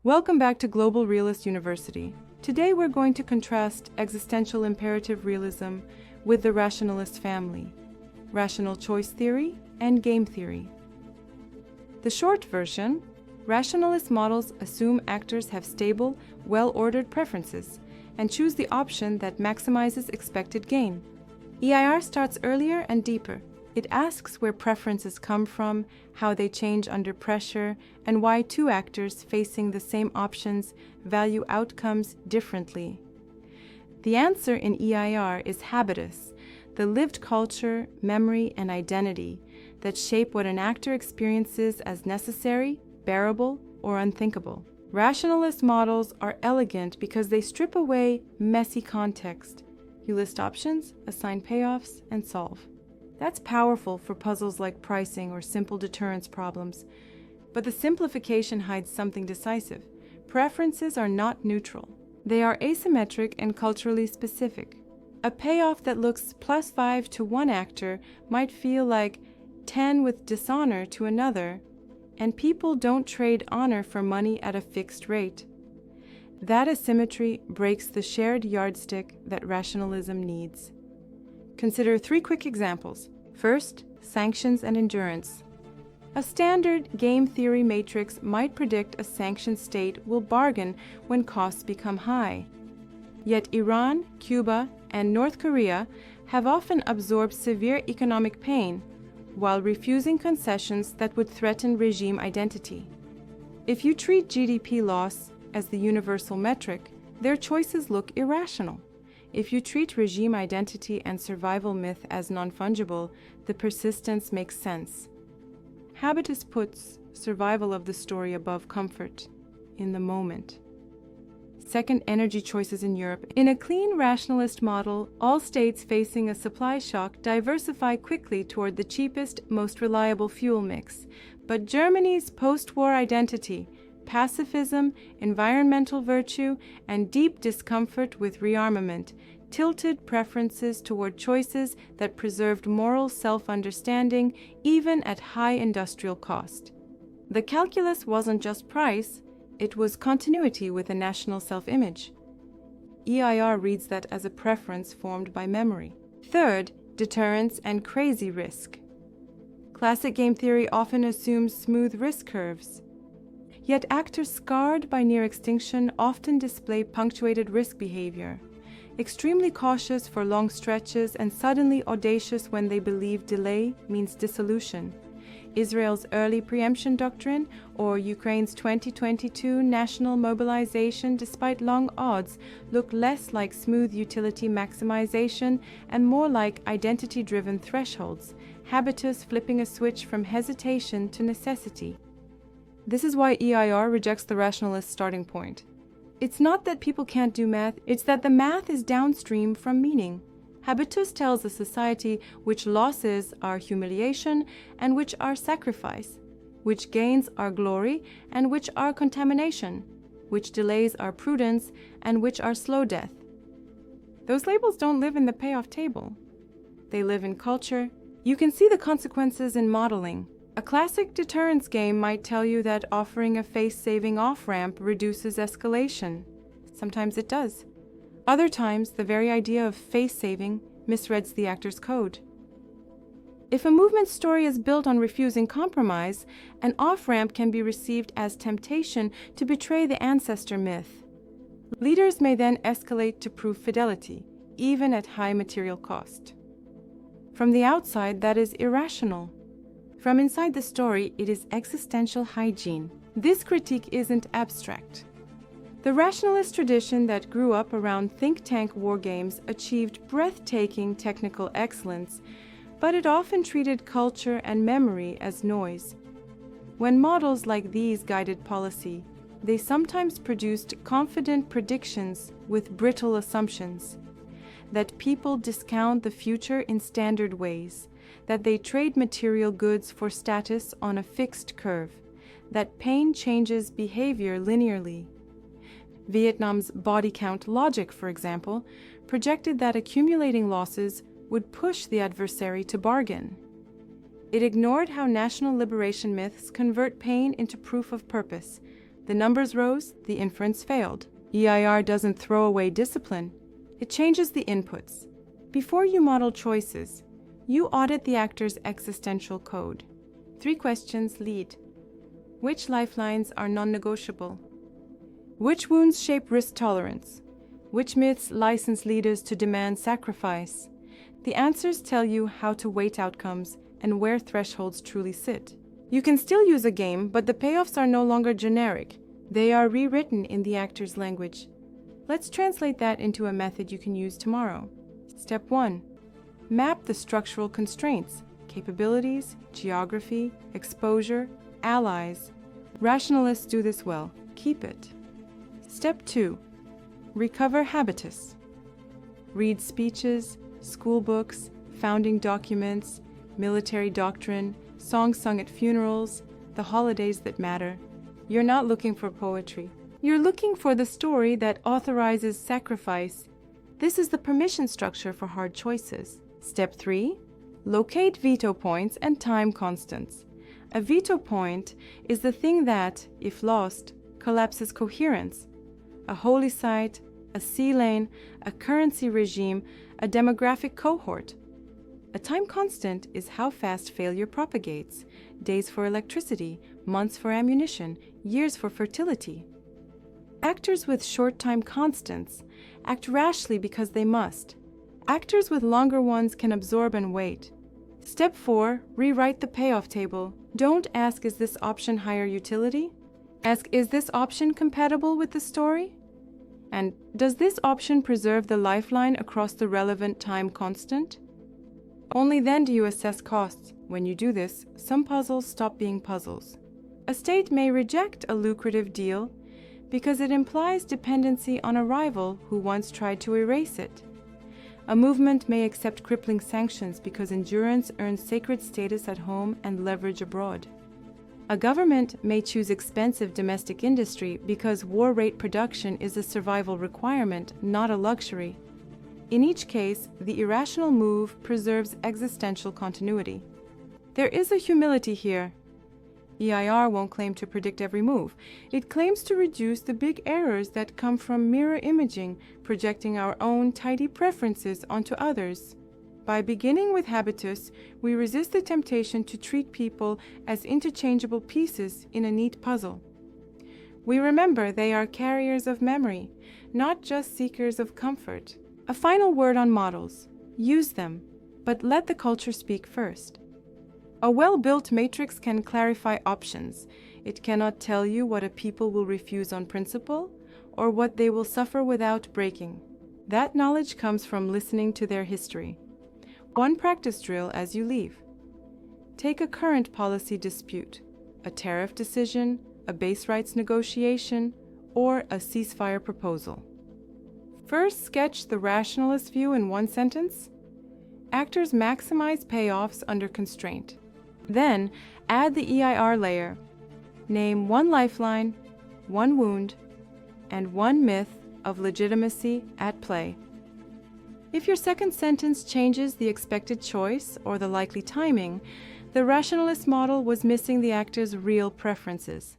Welcome back to Global Realist University. Today we're going to contrast existential imperative realism with the rationalist family, rational choice theory, and game theory. The short version: rationalist models assume actors have stable, well-ordered preferences and choose the option that maximizes expected gain. EIR starts earlier and deeper. It asks where preferences come from, how they change under pressure, and why two actors facing the same options value outcomes differently. The answer in EIR is habitus, the lived culture, memory, and identity that shape what an actor experiences as necessary, bearable, or unthinkable. Rationalist models are elegant because they strip away messy context. You list options, assign payoffs, and solve. That's powerful for puzzles like pricing or simple deterrence problems. But the simplification hides something decisive. Preferences are not neutral. They are asymmetric and culturally specific. A payoff that looks +5 to one actor might feel like 10 with dishonor to another, and people don't trade honor for money at a fixed rate. That asymmetry breaks the shared yardstick that rationalism needs. Consider 3 quick examples. First, sanctions and endurance. A standard game theory matrix might predict a sanctioned state will bargain when costs become high. Yet Iran, Cuba, and North Korea have often absorbed severe economic pain while refusing concessions that would threaten regime identity. If you treat GDP loss as the universal metric, their choices look irrational. If you treat regime identity and survival myth as non-fungible, the persistence makes sense. Habitus puts survival of the story above comfort, in the moment. Second, energy choices in Europe. In a clean rationalist model, all states facing a supply shock diversify quickly toward the cheapest, most reliable fuel mix. But Germany's post-war identity, pacifism, environmental virtue, and deep discomfort with rearmament tilted preferences toward choices that preserved moral self-understanding even at high industrial cost. The calculus wasn't just price, it was continuity with a national self-image. EIR reads that as a preference formed by memory. Third, deterrence and crazy risk. Classic game theory often assumes smooth risk curves. Yet actors scarred by near extinction often display punctuated risk behavior, extremely cautious for long stretches and suddenly audacious when they believe delay means dissolution. Israel's early preemption doctrine or Ukraine's 2022 national mobilization despite long odds look less like smooth utility maximization and more like identity-driven thresholds, habitus flipping a switch from hesitation to necessity. This is why EIR rejects the rationalist starting point. It's not that people can't do math, it's that the math is downstream from meaning. Habitus tells a society which losses are humiliation and which are sacrifice, which gains are glory and which are contamination, which delays are prudence and which are slow death. Those labels don't live in the payoff table. They live in culture. You can see the consequences in modeling. A classic deterrence game might tell you that offering a face-saving off-ramp reduces escalation. Sometimes it does. Other times, the very idea of face-saving misreads the actor's code. If a movement story is built on refusing compromise, an off-ramp can be received as temptation to betray the ancestor myth. Leaders may then escalate to prove fidelity, even at high material cost. From the outside, that is irrational. From inside the story, it is existential hygiene. This critique isn't abstract. The rationalist tradition that grew up around think tank war games achieved breathtaking technical excellence, but it often treated culture and memory as noise. When models like these guided policy, they sometimes produced confident predictions with brittle assumptions. That people discount the future in standard ways, that they trade material goods for status on a fixed curve, that pain changes behavior linearly. Vietnam's body count logic, for example, projected that accumulating losses would push the adversary to bargain. It ignored how national liberation myths convert pain into proof of purpose, The numbers rose, the inference failed. EIR doesn't throw away discipline. It changes the inputs. Before you model choices, you audit the actor's existential code. 3 questions lead. Which lifelines are non-negotiable? Which wounds shape risk tolerance? Which myths license leaders to demand sacrifice? The answers tell you how to weight outcomes and where thresholds truly sit. You can still use a game, but the payoffs are no longer generic. They are rewritten in the actor's language. Let's translate that into a method you can use tomorrow. Step 1. Map the structural constraints, capabilities, geography, exposure, allies. Rationalists do this well. Keep it. Step 2. Recover habitus. Read speeches, school books, founding documents, military doctrine, songs sung at funerals, the holidays that matter. You're not looking for poetry. You're looking for the story that authorizes sacrifice. This is the permission structure for hard choices. Step 3. Locate veto points and time constants. A veto point is the thing that, if lost, collapses coherence. A holy site, a sea lane, a currency regime, a demographic cohort. A time constant is how fast failure propagates. Days for electricity, months for ammunition, years for fertility. Actors with short time constants act rashly because they must. Actors with longer ones can absorb and wait. Step 4. Rewrite the payoff table. Don't ask, is this option higher utility? Ask, is this option compatible with the story? And does this option preserve the lifeline across the relevant time constant? Only then do you assess costs. When you do this, some puzzles stop being puzzles. A state may reject a lucrative deal because it implies dependency on a rival who once tried to erase it. A movement may accept crippling sanctions because endurance earns sacred status at home and leverage abroad. A government may choose expensive domestic industry because war rate production is a survival requirement, not a luxury. In each case, the irrational move preserves existential continuity. There is a humility here. EIR won't claim to predict every move. It claims to reduce the big errors that come from mirror imaging, projecting our own tidy preferences onto others. By beginning with habitus, we resist the temptation to treat people as interchangeable pieces in a neat puzzle. We remember they are carriers of memory, not just seekers of comfort. A final word on models. Use them, but let the culture speak first. A well-built matrix can clarify options. It cannot tell you what a people will refuse on principle or what they will suffer without breaking. That knowledge comes from listening to their history. One practice drill as you leave. Take a current policy dispute, a tariff decision, a base rights negotiation, or a ceasefire proposal. First, sketch the rationalist view in one sentence. Actors maximize payoffs under constraint. Then, add the EIR layer. Name one lifeline, one wound, and one myth of legitimacy at play. If your second sentence changes the expected choice or the likely timing, the rationalist model was missing the actor's real preferences.